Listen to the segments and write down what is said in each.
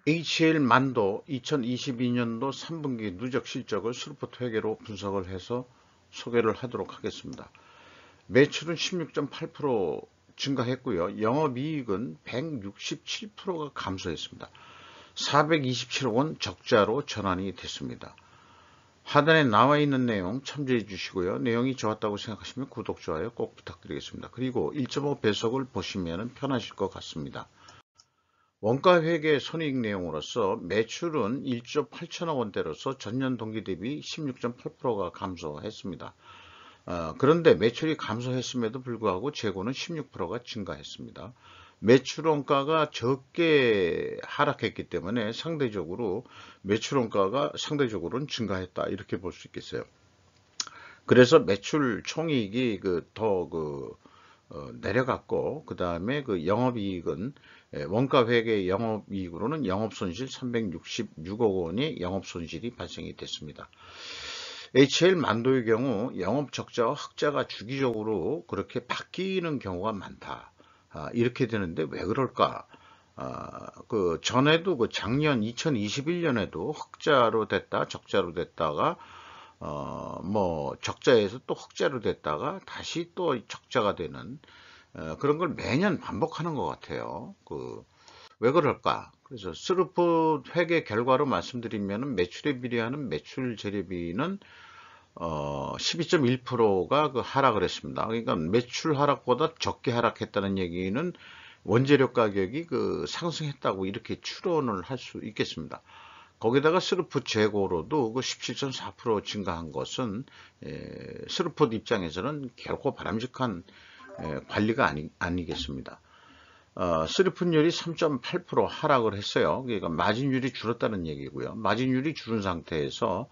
HL만도 2022년도 3분기 누적 실적을 스루포트 회계로 분석을 해서 소개를 하도록 하겠습니다. 매출은 16.8% 증가했고요. 영업이익은 167%가 감소했습니다. 427억 원 적자로 전환이 됐습니다. 하단에 나와 있는 내용 참조해 주시고요. 내용이 좋았다고 생각하시면 구독, 좋아요 꼭 부탁드리겠습니다. 그리고 1.5 배속을 보시면 편하실 것 같습니다. 원가회계 손익 내용으로서 매출은 1조 8천억 원대로서 전년 동기 대비 16.8%가 감소했습니다. 그런데 매출이 감소했음에도 불구하고 재고는 16%가 증가했습니다. 매출 원가가 적게 하락했기 때문에 상대적으로 매출 원가가 상대적으로는 증가했다 이렇게 볼 수 있겠어요. 그래서 매출 총이익이 내려갔고, 그 다음에 그 영업이익은 원가 회계 영업이익으로는 영업손실 366억 원의 영업손실이 발생이 됐습니다. HL만도의 경우 영업적자와 흑자가 주기적으로 그렇게 바뀌는 경우가 많다. 이렇게 되는데 왜 그럴까? 그 전에도 그 작년 2021년에도 흑자로 됐다, 적자로 됐다가 적자에서 또 흑자로 됐다가 다시 또 적자가 되는 그런 걸 매년 반복하는 것 같아요. 왜 그럴까? 그래서 스루풋 회계 결과로 말씀드리면 매출에 비례하는 매출 재료비는 12.1%가 하락을 했습니다. 그러니까 매출 하락보다 적게 하락했다는 얘기는 원재료 가격이 상승했다고 이렇게 추론을 할 수 있겠습니다. 거기다가 스루풋 재고로도 17.4% 증가한 것은 스루풋 입장에서는 결코 바람직한 관리가 아니겠습니다. 스루풋율이 3.8% 하락을 했어요. 그러니까 마진율이 줄었다는 얘기고요. 마진율이 줄은 상태에서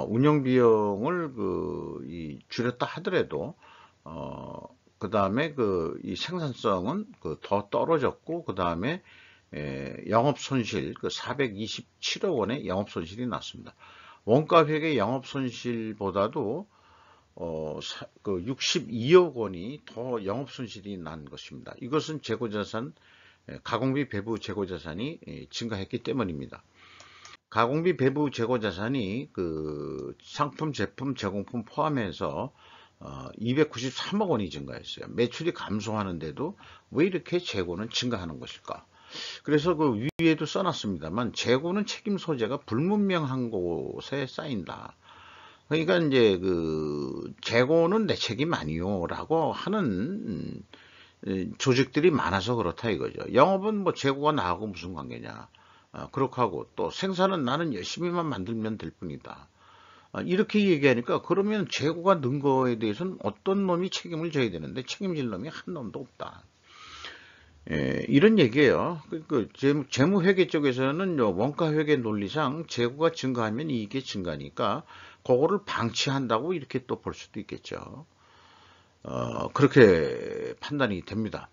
운영 비용을 줄였다 하더라도 그 다음에 이 생산성은 더 떨어졌고, 그 다음에 영업손실 427억 원의 영업손실이 났습니다. 원가회계 영업손실보다도 62억 원이 더 영업손실이 난 것입니다. 이것은 재고자산, 가공비 배부 재고자산이 증가했기 때문입니다. 가공비 배부 재고자산이 상품, 제품, 제공품 포함해서 293억 원이 증가했어요. 매출이 감소하는데도 왜 이렇게 재고는 증가하는 것일까? 그래서 위에도 써놨습니다만 재고는 책임 소재가 불분명한 곳에 쌓인다. 그러니까 이제 재고는 내 책임 아니요라고 하는 조직들이 많아서 그렇다 이거죠. 영업은 재고가 나하고 무슨 관계냐. 그렇게 하고 또 생산은 나는 열심히만 만들면 될 뿐이다. 이렇게 얘기하니까 그러면 재고가 는 거에 대해서는 어떤 놈이 책임을 져야 되는데 책임질 놈이 한 놈도 없다. 이런 얘기예요. 재무회계 쪽에서는 원가회계 논리상 재고가 증가하면 이익이 증가하니까 그거를 방치한다고 이렇게 또 볼 수도 있겠죠. 그렇게 판단이 됩니다.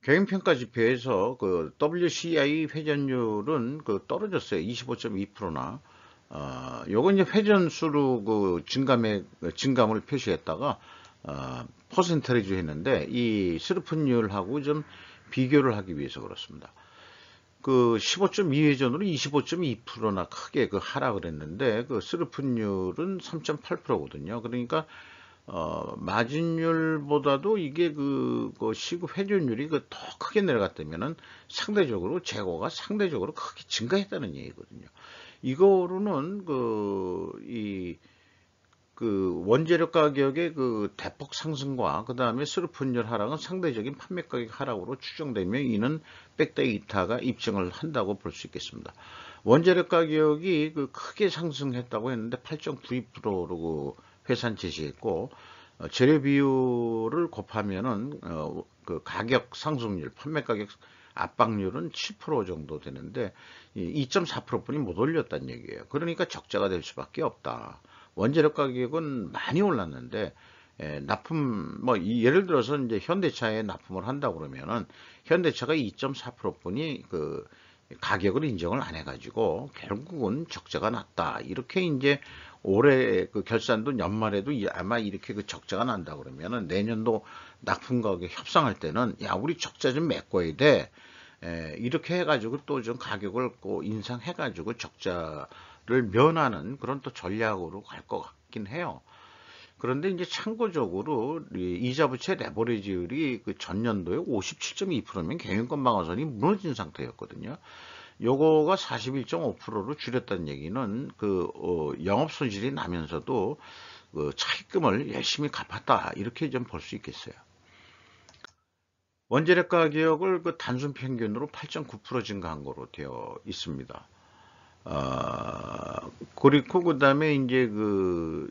경영평가 지표에서 WCI 회전율은 떨어졌어요. 25.2%나. 요건 이제 회전수로 증감을 표시했다가 퍼센테이지 했는데 이 스루풋율하고 좀 비교를 하기 위해서 그렇습니다. 15.2회전으로 25.2%나 크게 하락을 했는데 스루풋율은 3.8%거든요. 그러니까 마진율보다도 이게 시급 회전율이 더 크게 내려갔다면은 상대적으로 재고가 상대적으로 크게 증가했다는 얘기거든요. 이거로는 원재료 가격의 대폭 상승과 그 다음에 스루풋율 하락은 상대적인 판매 가격 하락으로 추정되며 이는 백데이터가 입증을 한다고 볼 수 있겠습니다. 원재료 가격이 크게 상승했다고 했는데 8.92%로 회산 제시했고 재료 비율을 곱하면은 가격 상승률, 판매 가격 압박률은 7% 정도 되는데 2.4%뿐이 못 올렸다는 얘기예요. 그러니까 적자가 될 수밖에 없다. 원재료 가격은 많이 올랐는데 납품 예를 들어서 이제 현대차에 납품을 한다 그러면은 현대차가 2.4%뿐이 가격을 인정을 안 해가지고 결국은 적자가 났다. 이렇게 이제 올해 결산도 연말에도 아마 이렇게 적자가 난다 그러면은 내년도 납품 가격 협상할 때는 야 우리 적자 좀 메꿔야 돼. 이렇게 해가지고 또 좀 가격을 인상해가지고 적자를 면하는 그런 또 전략으로 갈 것 같긴 해요. 그런데 이제 참고적으로 이자 부채 레버리지율이 그 전년도에 57.2%면 경영권 방어선이 무너진 상태였거든요. 요거가 41.5%로 줄였다는 얘기는 영업 손실이 나면서도 그 차입금을 열심히 갚았다 이렇게 좀 볼 수 있겠어요. 원재료 가격을 그 단순 평균으로 8.9% 증가한 거로 되어 있습니다. 그리고 그 다음에 이제 그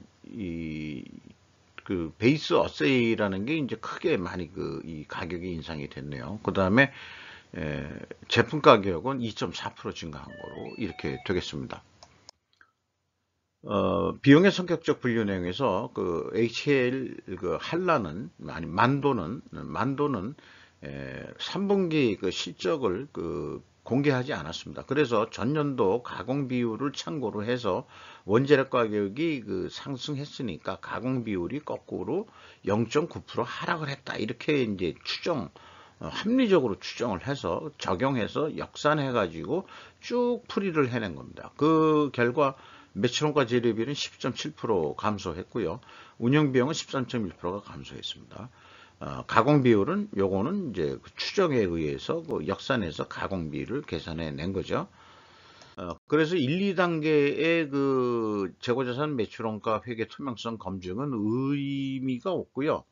베이스 어세이라는 게 이제 크게 많이 이 가격이 인상이 됐네요. 그 다음에 제품 가격은 2.4% 증가한 거로 이렇게 되겠습니다. 비용의 성격적 분류 내용에서 그 HL 한라는 아니 만도는 3분기 그 실적을 공개하지 않았습니다. 그래서 전년도 가공 비율을 참고로 해서 원재료 가격이 상승했으니까 가공 비율이 거꾸로 0.9% 하락을 했다. 이렇게 이제 합리적으로 추정을 해서 적용해서 역산해 가지고 쭉 풀이를 해낸 겁니다. 그 결과 매출원가 재료비는 10.7% 감소했고요. 운영비용은 13.1%가 감소했습니다. 가공 비율은 요거는 이제 추정에 의해서 역산해서 가공비를 계산해 낸 거죠. 그래서 1, 2단계의 재고자산 매출원가 회계 투명성 검증은 의미가 없고요.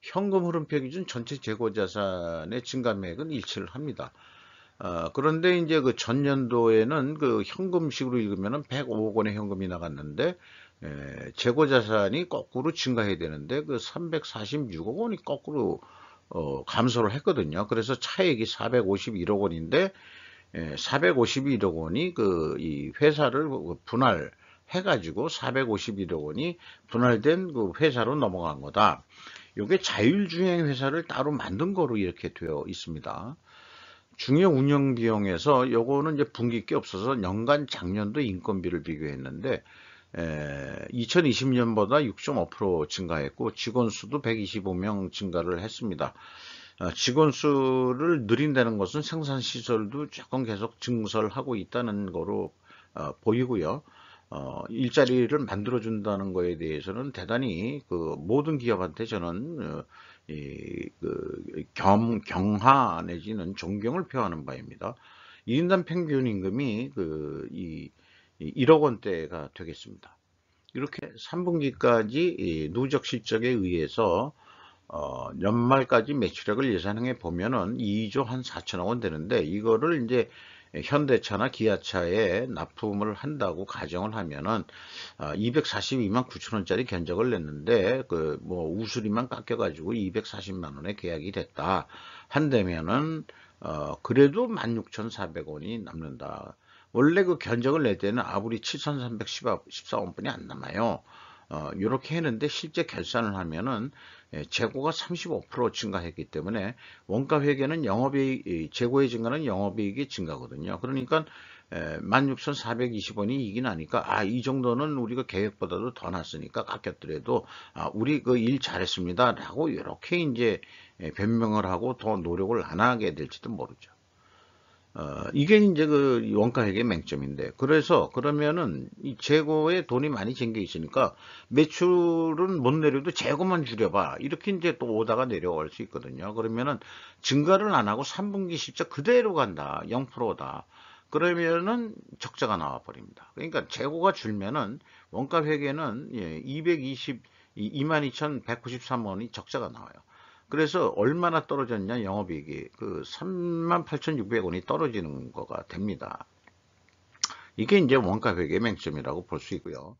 현금 흐름표 기준 전체 재고자산의 증가액은 일치를 합니다. 그런데 이제 전년도에는 현금식으로 읽으면은 105억 원의 현금이 나갔는데, 재고자산이 거꾸로 증가해야 되는데, 346억 원이 거꾸로, 감소를 했거든요. 그래서 차액이 451억 원인데, 451억 원이 이 회사를 분할해가지고 451억 원이 분할된 회사로 넘어간 거다. 이게 자율주행 회사를 따로 만든 거로 이렇게 되어 있습니다. 중요 운영 비용에서 요거는 이제 분기께 없어서 연간 작년도 인건비를 비교했는데 2020년보다 6.5% 증가했고 직원 수도 125명 증가를 했습니다. 직원 수를 늘린다는 것은 생산 시설도 조금 계속 증설하고 있다는 거로 보이고요. 일자리를 만들어준다는 거에 대해서는 대단히 모든 기업한테 저는 경하 내지는 존경을 표하는 바입니다. 1인당 평균 임금이 1억 원대가 되겠습니다. 이렇게 3분기까지 누적 실적에 의해서 연말까지 매출액을 예상해 보면은 2조 한 4천억 원 되는데 이거를 이제 현대차나 기아차에 납품을 한다고 가정을 하면은 242만 9천 원짜리 견적을 냈는데 우수리만 깎여가지고 240만 원에 계약이 됐다 한다면은 그래도 16,400원이 남는다. 원래 견적을 낼 때는 아무리 7,314원뿐이 안 남아요. 이렇게 했는데 실제 결산을 하면은 재고가 35% 증가했기 때문에 원가 회계는 재고의 증가는 영업이익이 증가거든요. 그러니까 16,420원이 이익이 나니까 이 정도는 우리가 계획보다도 더 났으니까 깎였더라도 우리 일 잘했습니다 라고 이렇게 이제 변명을 하고 더 노력을 안 하게 될지도 모르죠. 이게 이제 원가회계 맹점인데, 그러면은 이 재고에 돈이 많이 쟁겨 있으니까 매출은 못 내려도 재고만 줄여봐. 이렇게 이제 또 오다가 내려갈 수 있거든요. 그러면은 증가를 안 하고 3분기 실적 그대로 간다. 0%다. 그러면은 적자가 나와 버립니다. 그러니까 재고가 줄면은 원가회계는 22,193원이 적자가 나와요. 그래서 얼마나 떨어졌냐 영업이익이 38,600원이 떨어지는 거가 됩니다. 이게 이제 원가회계 맹점이라고 볼 수 있고요.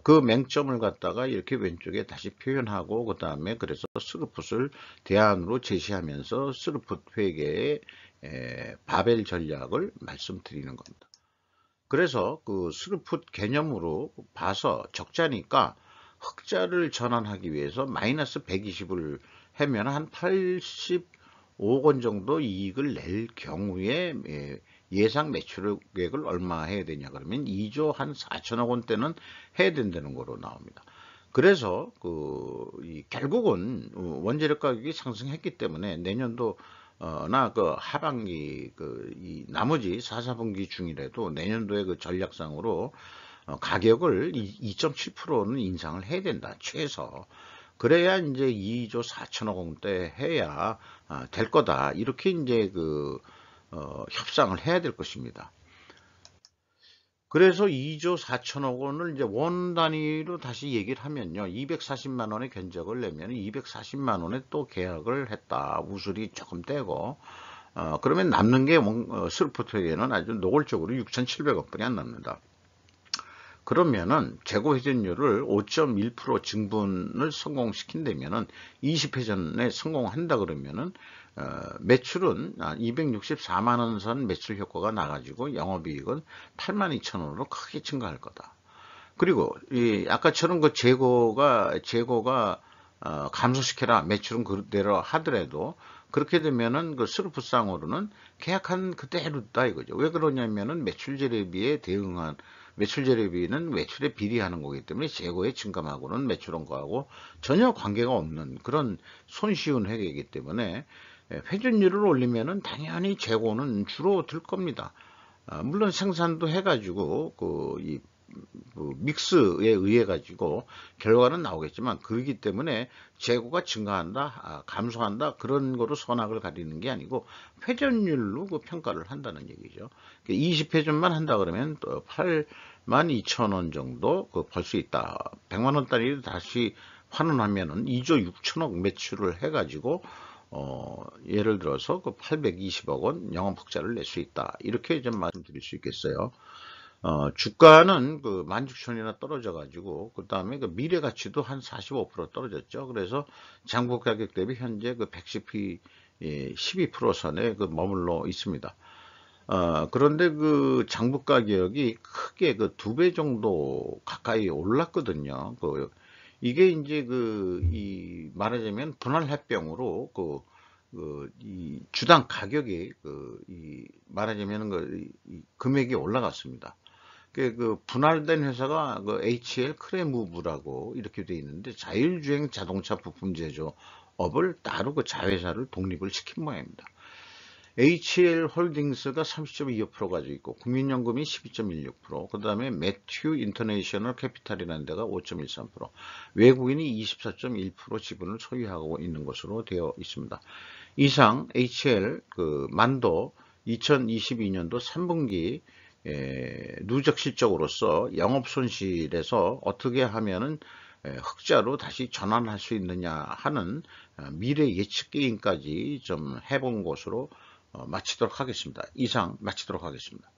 그 맹점을 갖다가 이렇게 왼쪽에 다시 표현하고 그 다음에 그래서 스루풋을 대안으로 제시하면서 스루풋 회계의 바벨 전략을 말씀드리는 겁니다. 그래서 스루풋 개념으로 봐서 적자니까 흑자를 전환하기 위해서 마이너스 120을 하면 한 85억 원 정도 이익을 낼 경우에 예상 매출액을 얼마 해야 되냐 그러면 2조 한 4천억 원대는 해야 된다는 거로 나옵니다. 그래서 결국은 원재료 가격이 상승했기 때문에 내년도 나 그 하반기 이 나머지 4, 4분기 중이라도 내년도에 그 전략상으로 가격을 2.7%는 인상을 해야 된다. 최소. 그래야 이제 2조 4천억 원대 해야 될 거다. 이렇게 이제 협상을 해야 될 것입니다. 그래서 2조 4천억 원을 이제 원 단위로 다시 얘기를 하면요. 240만 원의 견적을 내면 240만 원에 또 계약을 했다. 우수리 조금 떼고. 그러면 남는 게 스루포트에게는 아주 노골적으로 6,700억 분이 안 남는다. 그러면은 재고 회전율을 5.1% 증분을 성공시킨다면은 20회전에 성공한다 그러면은 매출은 264만 원 선 매출 효과가 나가지고 영업이익은 82,000원으로 크게 증가할 거다. 그리고 아까처럼 그 재고가 감소시켜라 매출은 그대로 하더라도 그렇게 되면은 그 스루프상으로는 계약한 그대로다 이거죠. 왜 그러냐면은 매출 재래비에 대응한 매출 재래비는 매출에 비례하는 거기 때문에 재고의 증감하고는 매출원가하고 전혀 관계가 없는 그런 손쉬운 회계이기 때문에 회전율을 올리면은 당연히 재고는 줄어들 겁니다. 물론 생산도 해가지고 믹스에 의해 가지고 결과는 나오겠지만 그렇기 때문에 재고가 증가한다, 감소한다 그런 거로 선악을 가리는 게 아니고 회전율로 그 평가를 한다는 얘기죠. 20회전만 한다 그러면 또 82,000원 정도 벌 수 있다. 100만 원짜리 다시 환원하면은 2조 6천억 매출을 해가지고 예를 들어서 820억 원 영업 흑자를 낼 수 있다. 이렇게 좀 말씀드릴 수 있겠어요. 주가는 16,000원이나 떨어져가지고, 그 다음에 미래 가치도 한 45% 떨어졌죠. 그래서 장부 가격 대비 현재 110p 12% 선에 머물러 있습니다. 그런데 장부 가격이 크게 2배 정도 가까이 올랐거든요. 이게 이제 말하자면 분할 합병으로 이 주당 가격이 말하자면 금액이 올라갔습니다. 분할된 회사가 HL 크레무브라고 이렇게 돼 있는데 자율주행 자동차 부품 제조업을 따로 자회사를 독립을 시킨 모양입니다. HL 홀딩스가 30.25% 가지고 있고 국민연금이 12.16%, 그 다음에 매튜 인터내셔널 캐피탈이라는 데가 5.13%, 외국인이 24.1% 지분을 소유하고 있는 것으로 되어 있습니다. 이상 HL 만도 2022년도 3분기 누적 실적으로서 영업 손실에서 어떻게 하면은 흑자로 다시 전환할 수 있느냐 하는 미래 예측 게임까지 좀 해본 것으로 마치도록 하겠습니다. 이상 마치도록 하겠습니다.